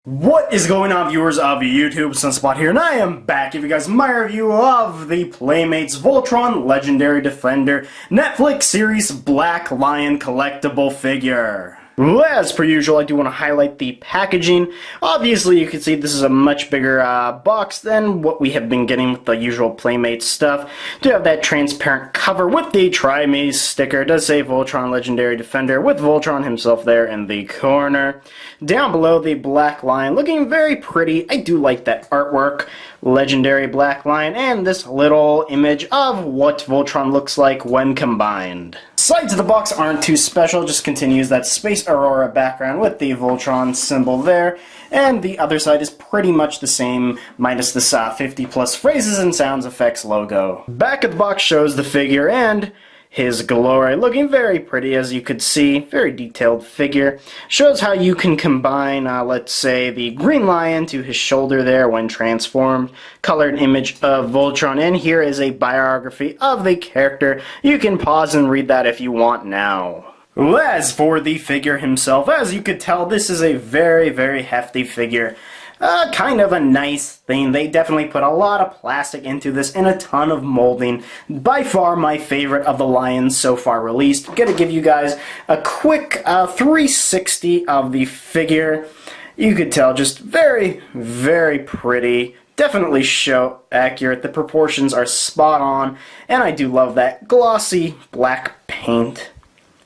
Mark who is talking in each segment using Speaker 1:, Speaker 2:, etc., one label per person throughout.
Speaker 1: What is going on, viewers of YouTube? Sunspot here, and I am back to give you guys my review of the Playmates Voltron Legendary Defender Netflix series Black Lion collectible figure. As per usual, I do want to highlight the packaging. Obviously, you can see this is a much bigger box than what we have been getting with the usual Playmates stuff. Do have that transparent cover with the Try Me sticker. It does say Voltron Legendary Defender with Voltron himself there in the corner. Down below, the Black Lion, looking very pretty. I do like that artwork. Legendary Black Lion, and this little image of what Voltron looks like when combined. Sides of the box aren't too special, just continues that Space Aurora background with the Voltron symbol there, and the other side is pretty much the same, minus this 50 plus phrases and sounds effects logo. Back of the box shows the figure and his glory, looking very pretty as you could see, very detailed figure. Shows how you can combine, let's say, the green lion to his shoulder there when transformed. Colored image of Voltron, and here is a biography of the character. You can pause and read that if you want now. As for the figure himself, as you could tell, this is a very, very hefty figure. Kind of a nice thing. They definitely put a lot of plastic into this and a ton of molding. By far my favorite of the lions so far released. I'm gonna give you guys a quick 360 of the figure. You could tell just very, very pretty. Definitely show accurate. The proportions are spot on, and I do love that glossy black paint.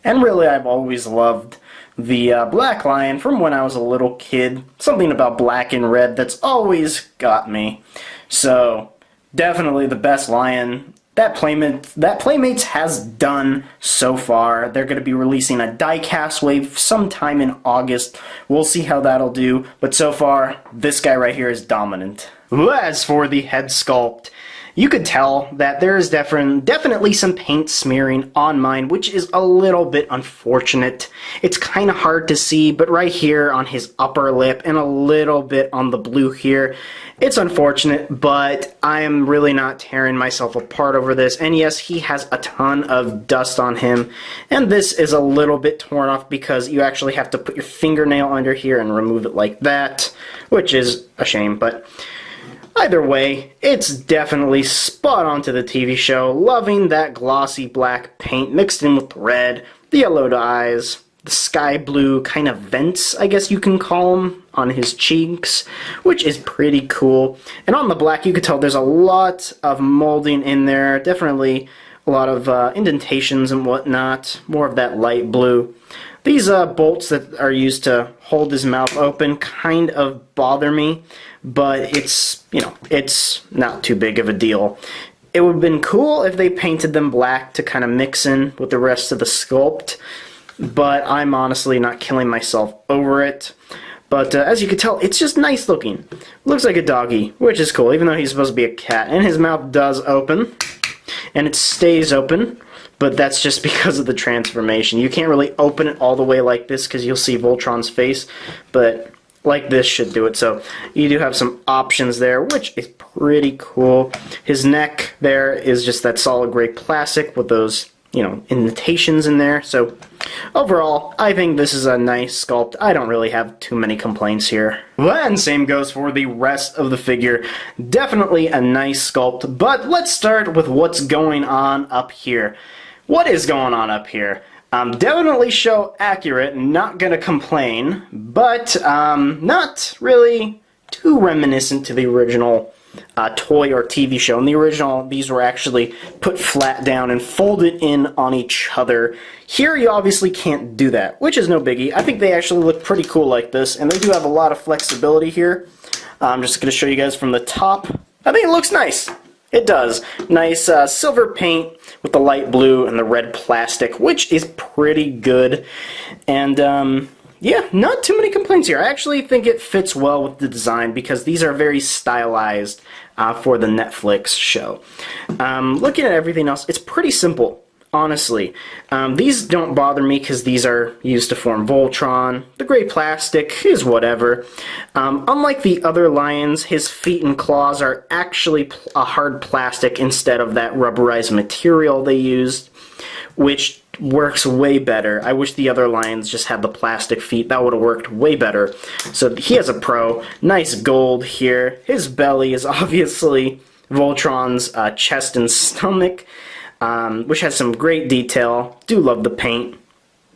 Speaker 1: And really, I've always loved the Black Lion from when I was a little kid. Something about black and red that's always got me. So, definitely the best lion that Playmates has done so far. They're going to be releasing a die-cast wave sometime in August. We'll see how that'll do, but so far, this guy right here is dominant. As for the head sculpt, you could tell that there is definitely some paint smearing on mine, which is a little bit unfortunate. It's kind of hard to see, but right here on his upper lip and a little bit on the blue here, it's unfortunate, but I am really not tearing myself apart over this. And yes, he has a ton of dust on him, and this is a little bit torn off because you actually have to put your fingernail under here and remove it like that, which is a shame, but either way, it's definitely spot on to the TV show. Loving that glossy black paint mixed in with the red, the yellow eyes, the sky blue kind of vents, I guess you can call them, on his cheeks, which is pretty cool. And on the black, you could tell there's a lot of molding in there. Definitely a lot of indentations and whatnot. More of that light blue. These bolts that are used to hold his mouth open kind of bother me, but it's, you know, it's not too big of a deal. It would have been cool if they painted them black to kind of mix in with the rest of the sculpt, but I'm honestly not killing myself over it. But as you can tell, it's just nice looking. Looks like a doggy, which is cool, even though he's supposed to be a cat. And his mouth does open, and it stays open. But that's just because of the transformation. You can't really open it all the way like this because you'll see Voltron's face, but like this should do it. So you do have some options there, which is pretty cool. His neck there is just that solid gray plastic with those, you know, indentations in there. So overall, I think this is a nice sculpt. I don't really have too many complaints here. And same goes for the rest of the figure. Definitely a nice sculpt, but let's start with what's going on up here. What is going on up here? Definitely show accurate, not gonna complain, but not really too reminiscent to the original toy or TV show. In the original, these were actually put flat down and folded in on each other. Here, you obviously can't do that, which is no biggie. I think they actually look pretty cool like this, and they do have a lot of flexibility here. I'm just gonna show you guys from the top. I think it looks nice. It does. Nice silver paint with the light blue and the red plastic, which is pretty good. And yeah, not too many complaints here. I actually think it fits well with the design because these are very stylized for the Netflix show. Looking at everything else, it's pretty simple. Honestly, these don't bother me because these are used to form Voltron. The gray plastic is whatever. Unlike the other lions, his feet and claws are actually a hard plastic instead of that rubberized material they used, which works way better. I wish the other lions just had the plastic feet. That would have worked way better. So he has a pro. Nice gold here. His belly is obviously Voltron's chest and stomach, which has some great detail. Do love the paint.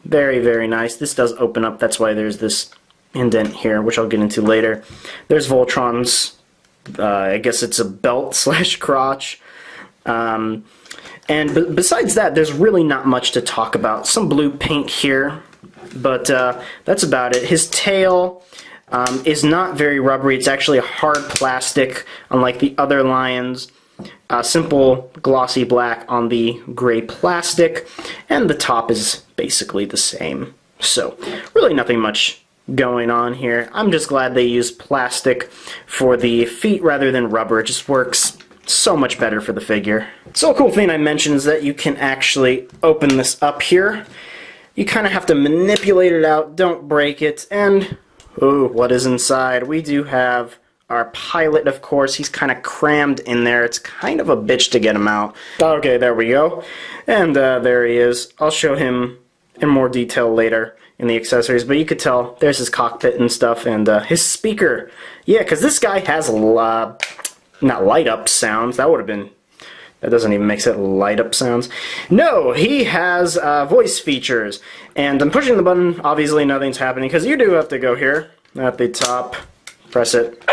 Speaker 1: Very, very nice. This does open up. That's why there's this indent here, which I'll get into later. There's Voltron's, I guess it's a belt slash crotch. And besides that, there's really not much to talk about. Some blue paint here, but that's about it. His tail is not very rubbery. It's actually a hard plastic, unlike the other lions. Simple glossy black on the gray plastic, and the top is basically the same. So, really nothing much going on here. I'm just glad they used plastic for the feet rather than rubber. It just works so much better for the figure. So a cool thing I mentioned is that you can actually open this up here. You kind of have to manipulate it out, don't break it, and oh, what is inside? We do have our pilot, of course. He's kind of crammed in there. It's kind of a bitch to get him out. Okay, there we go. And there he is. I'll show him in more detail later in the accessories, but you could tell there's his cockpit and stuff, and his speaker. Yeah, because this guy has not light up sounds. That would have been, that doesn't even make it light up sounds. No, he has voice features. And I'm pushing the button, obviously nothing's happening, because you do have to go here at the top, press it,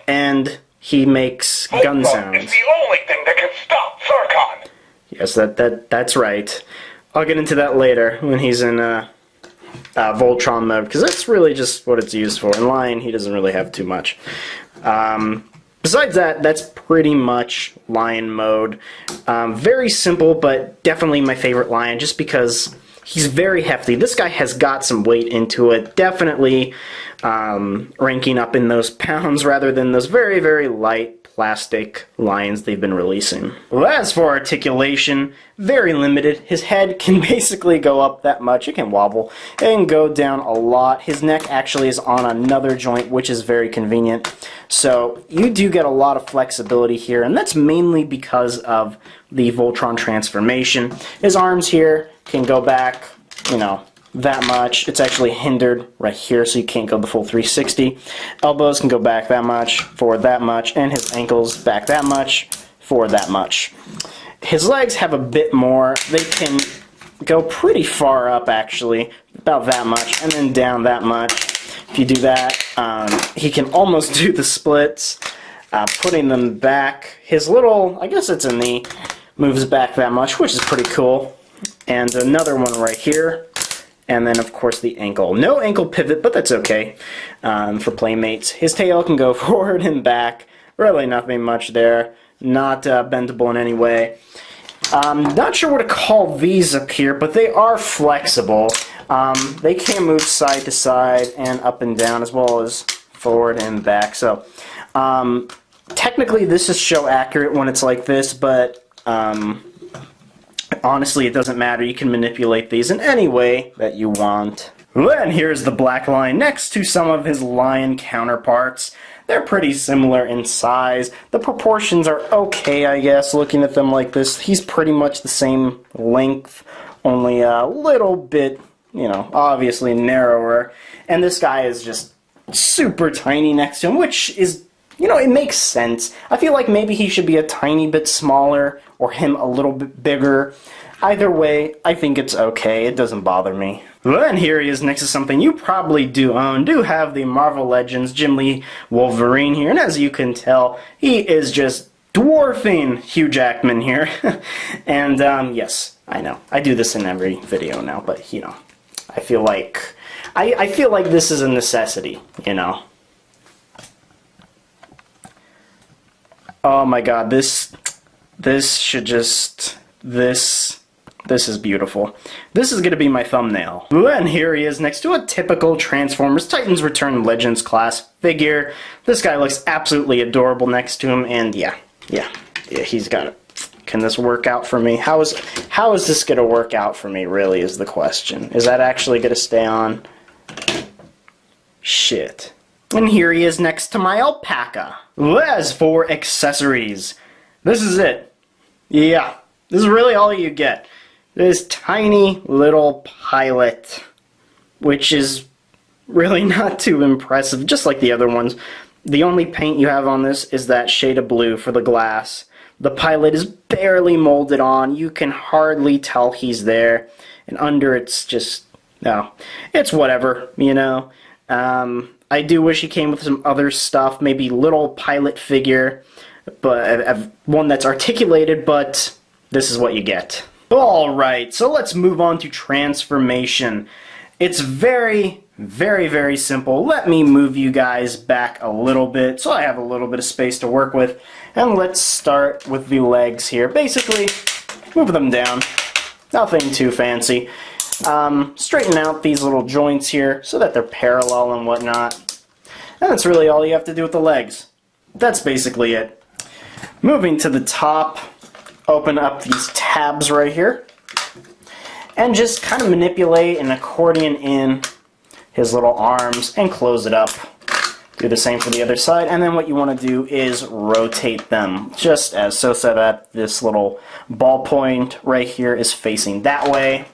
Speaker 1: and he makes gun sounds.
Speaker 2: It's the only thing that can stop Sarkon.
Speaker 1: Yes, that's right. I'll get into that later when he's in Voltron mode, because that's really just what it's used for. In Lion, he doesn't really have too much. Besides that, that's pretty much Lion mode. Very simple, but definitely my favorite Lion, just because he's very hefty. This guy has got some weight into it. Definitely ranking up in those pounds rather than those very, very light plastic lions they've been releasing. Well, as for articulation, very limited. His head can basically go up that much. It can wobble and go down a lot. His neck actually is on another joint, which is very convenient. So you do get a lot of flexibility here, and that's mainly because of the Voltron transformation. His arms here can go back, you know, that much. It's actually hindered right here, so you can't go the full 360. Elbows can go back that much, forward that much, and his ankles back that much, forward that much. His legs have a bit more. They can go pretty far up, actually, about that much, and then down that much. If you do that, he can almost do the splits, putting them back. His little, I guess it's a knee, moves back that much, which is pretty cool. And another one right here. And then, of course, the ankle. No ankle pivot, but that's okay for Playmates. His tail can go forward and back. Really nothing much there. Not bendable in any way. Not sure what to call these up here, but they are flexible. They can move side to side and up and down, as well as forward and back. So, technically, this is show accurate when it's like this, but honestly, it doesn't matter. You can manipulate these in any way that you want. Then here's the black lion next to some of his lion counterparts. They're pretty similar in size. The proportions are okay, I guess, looking at them like this. He's pretty much the same length, only a little bit, you know, obviously narrower. And this guy is just super tiny next to him, which is, you know, it makes sense. I feel like maybe he should be a tiny bit smaller or him a little bit bigger. Either way, I think it's okay. It doesn't bother me. Then here he is next to something you probably do own. Do have the Marvel Legends Jim Lee Wolverine here. And as you can tell, he is just dwarfing Hugh Jackman here. And yes, I know. I do this in every video now, but you know, I feel like this is a necessity, you know. Oh my god, this should just, this is beautiful. This is going to be my thumbnail. And here he is next to a typical Transformers Titans Return Legends class figure. This guy looks absolutely adorable next to him, and yeah, he's got it. Can this work out for me? How is this going to work out for me, really, is the question. Is that actually going to stay on? Shit. And here he is next to my alpaca. As for accessories, this is it. Yeah, this is really all you get. this tiny little pilot, which is really not too impressive, just like the other ones. The only paint you have on this is that shade of blue for the glass. The pilot is barely molded on. You can hardly tell he's there. And under it's just, no, it's whatever, you know. I do wish he came with some other stuff, maybe little pilot figure, but one that's articulated, but this is what you get. Alright, so let's move on to transformation. It's very, very, very simple. Let me move you guys back a little bit so I have a little bit of space to work with. And let's start with the legs here. Basically, move them down. Nothing too fancy. Straighten out these little joints here so that they're parallel and whatnot. And that's really all you have to do with the legs. That's basically it. Moving to the top, open up these tabs right here. And just kind of manipulate and accordion in his little arms and close it up. Do the same for the other side, and then what you want to do is rotate them, just as so that this little ball point right here is facing that way,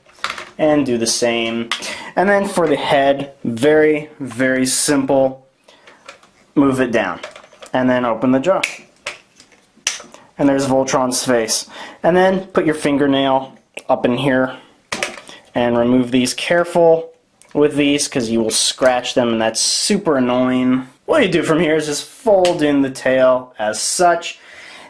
Speaker 1: and do the same. And then for the head, very, very simple, move it down, and then open the jaw. And there's Voltron's face. And then put your fingernail up in here, and remove these. Careful with these because you will scratch them and that's super annoying. What you do from here is just fold in the tail as such.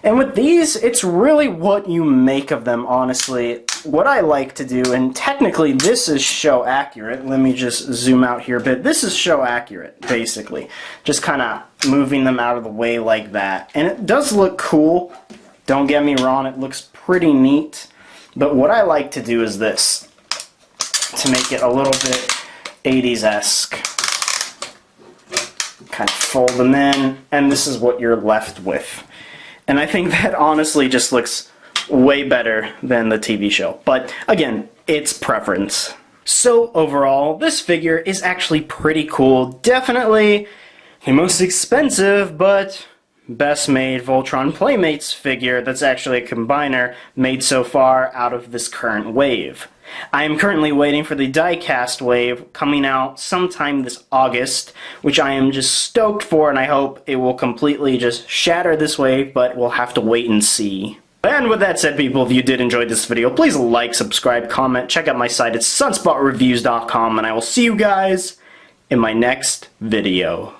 Speaker 1: And with these, it's really what you make of them, honestly. What I like to do, and technically this is show accurate. Let me just zoom out here a bit. This is show accurate, basically. Just kind of moving them out of the way like that. And it does look cool. Don't get me wrong, it looks pretty neat. But what I like to do is this, to make it a little bit 80s-esque. Kind of fold them in, and this is what you're left with. And I think that honestly just looks way better than the TV show. But again, it's preference. So overall, this figure is actually pretty cool. Definitely the most expensive, but best made Voltron Playmates figure that's actually a combiner made so far out of this current wave. I am currently waiting for the die-cast wave coming out sometime this August, which I am just stoked for, and I hope it will completely just shatter this wave, but we'll have to wait and see. And with that said, people, if you did enjoy this video, please like, subscribe, comment, check out my site at SunSpotReviewz.com, and I will see you guys in my next video.